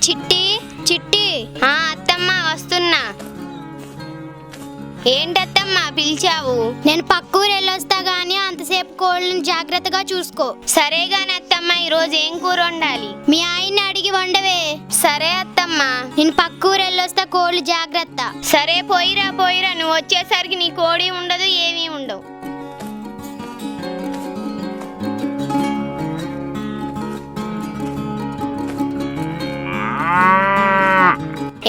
చిట్టి చిట్టి. అత్తమ్మ వస్తున్నా. ఏంటత్తమ్మ పిలిచావు? నేను పక్కూరు వెళ్ళొస్తా గానీ అంతసేపు కోళ్ళని జాగ్రత్తగా చూసుకో. సరే గాని అత్తమ్మ, ఈరోజు ఏం కూర వండాలి? మీ ఆయన్ని అడిగి వండవే. సరే అత్తమ్మ. నేను పక్కూరు వెళ్ళొస్తా, కోళ్ళు జాగ్రత్త. సరే పోయిరా పోయిరా, నువ్వు వచ్చేసరికి నీ కోడి ఉండదు, ఏమీ ఉండవు.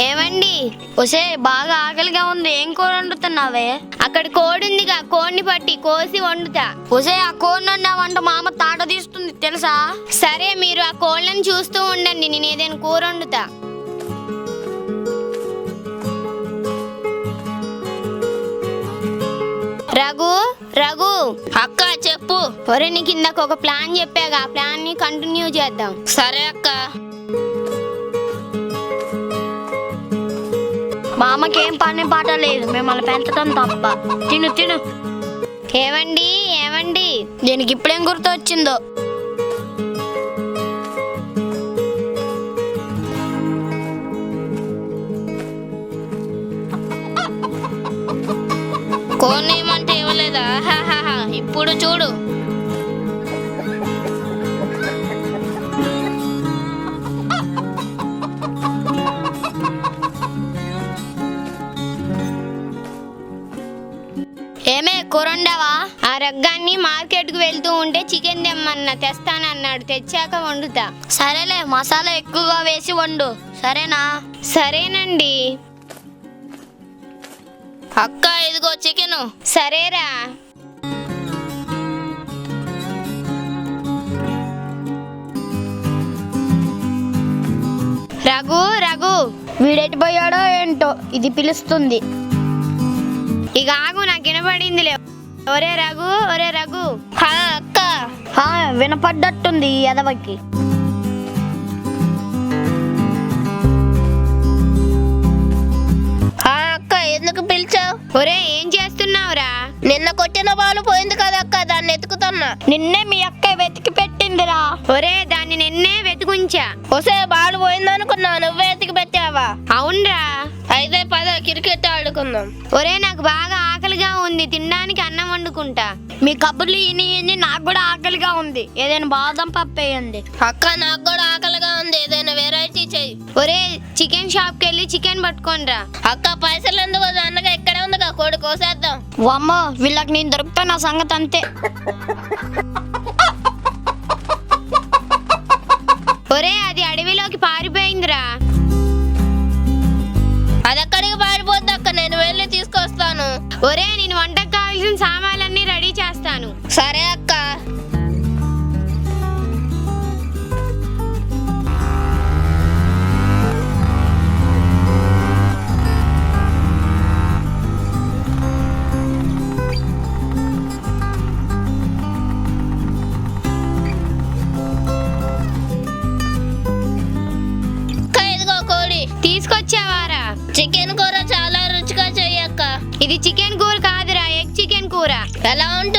ఏమండి? ఒసే బాగా ఆకలిగా ఉంది, ఏం కూర వండుతున్నావే? అక్కడ కోడి ఉందిగా, కోడిని పట్టి కోసి వండుతా. ఒసే ఆ కోడిని వండావంట మా అమ్మ తాట తీస్తుంది తెలుసా? సరే మీరు ఆ కోళ్ళని చూస్తూ ఉండండి, నేను ఏదైనా కూర వండుతా. రఘు రఘు. అక్క చెప్పు. ఒరే నీకు ఇందాక ఒక ప్లాన్ చెప్పాగా, ఆ ప్లాన్ ని కంటిన్యూ చేద్దాం. సరే అక్క. మా అమ్మకేం పని పాట లేదు, మిమ్మల్ని పెంచడం తప్ప. తిను తిను. ఏమండి ఏమండి? దీనికి ఇప్పుడేం గుర్తు వచ్చిందో. కోనేమంటే ఇవ్వలేదా? ఇప్పుడు చూడు. ఏమే కూర వండావా? ఆ రగ్గాన్ని మార్కెట్ కు వెళ్తూ ఉంటే చికెన్ తెమ్మన్నా, తెస్తానన్నాడు. తెచ్చాక వండుతా. సరేలే, మసాలా ఎక్కువగా వేసి వండు, సరేనా? సరేనండి. అక్క ఇదిగో చికెను. సరేరా. రఘు రఘు. వీడెటు పోయాడో ఏంటో, ఇది పిలుస్తుంది. ఇక ఆగు, నాకు వినపడిందిలే. ఒరే రఘు, ఒరే రఘు. అక్క వినపడ్డట్టుంది ఈ ఎదవకి. అక్క ఎందుకు పిలిచావు? ఒరే ఏం చేస్తున్నావురా? నిన్న కొట్టిన బాలు పోయింది కదా అక్క, దాన్ని ఎత్తుకుతున్నా. నిన్నే మీ అక్క వెతికి పెట్టిందిరా. ఒరే దాన్ని నిన్నే వెతుకుంచా. ఒసే బాలు పోయిందనుకున్నా, నువ్వే ఎతికి పెట్టావా? అవునరా. అయితే పద క్రికెట్ ఆడుకుందాం. ఒరే నాకు బాగా ఆకలిగా ఉంది, తినడానికి అన్నం వండుకుంటా. మీ కబుర్లు ఇని నాకు కూడా ఆకలిగా ఉంది, ఏదైనా బాదం పప్పు వేయండి. అక్క నాకు కూడా ఆకలిగా ఉంది, ఏదైనా వెరైటీ చెయ్యి. ఒరే చికెన్ షాప్ కి వెళ్ళి చికెన్ పట్టుకోనరా. అక్క పైసలు ఎందుకు, అన్నగా ఇక్కడే ఉందిగా, కోడి కోసేద్దాం. అమ్మో వీళ్ళకి నేను దొరుకుతా, నా సంగతి అంతే. ఒరే అది అడవిలోకి పారిపోయిందిరా. అదెక్కడికి పారిపోద్ది అక్క, నేను వెళ్ళి తీసుకొస్తాను. ఒరే నేను వంటకు కావాల్సిన సామాన్లన్నీ రెడీ చేస్తాను. సరే అక్క. ఇదిగో కోడి. తీసుకొచ్చావారా? చికెన్ కూర చాలా రుచిగా చెయ్యక్క. ఇది చికెన్ కూర కాదురా, ఎగ్ చికెన్ కూర. ఎలా ఉంటుంది?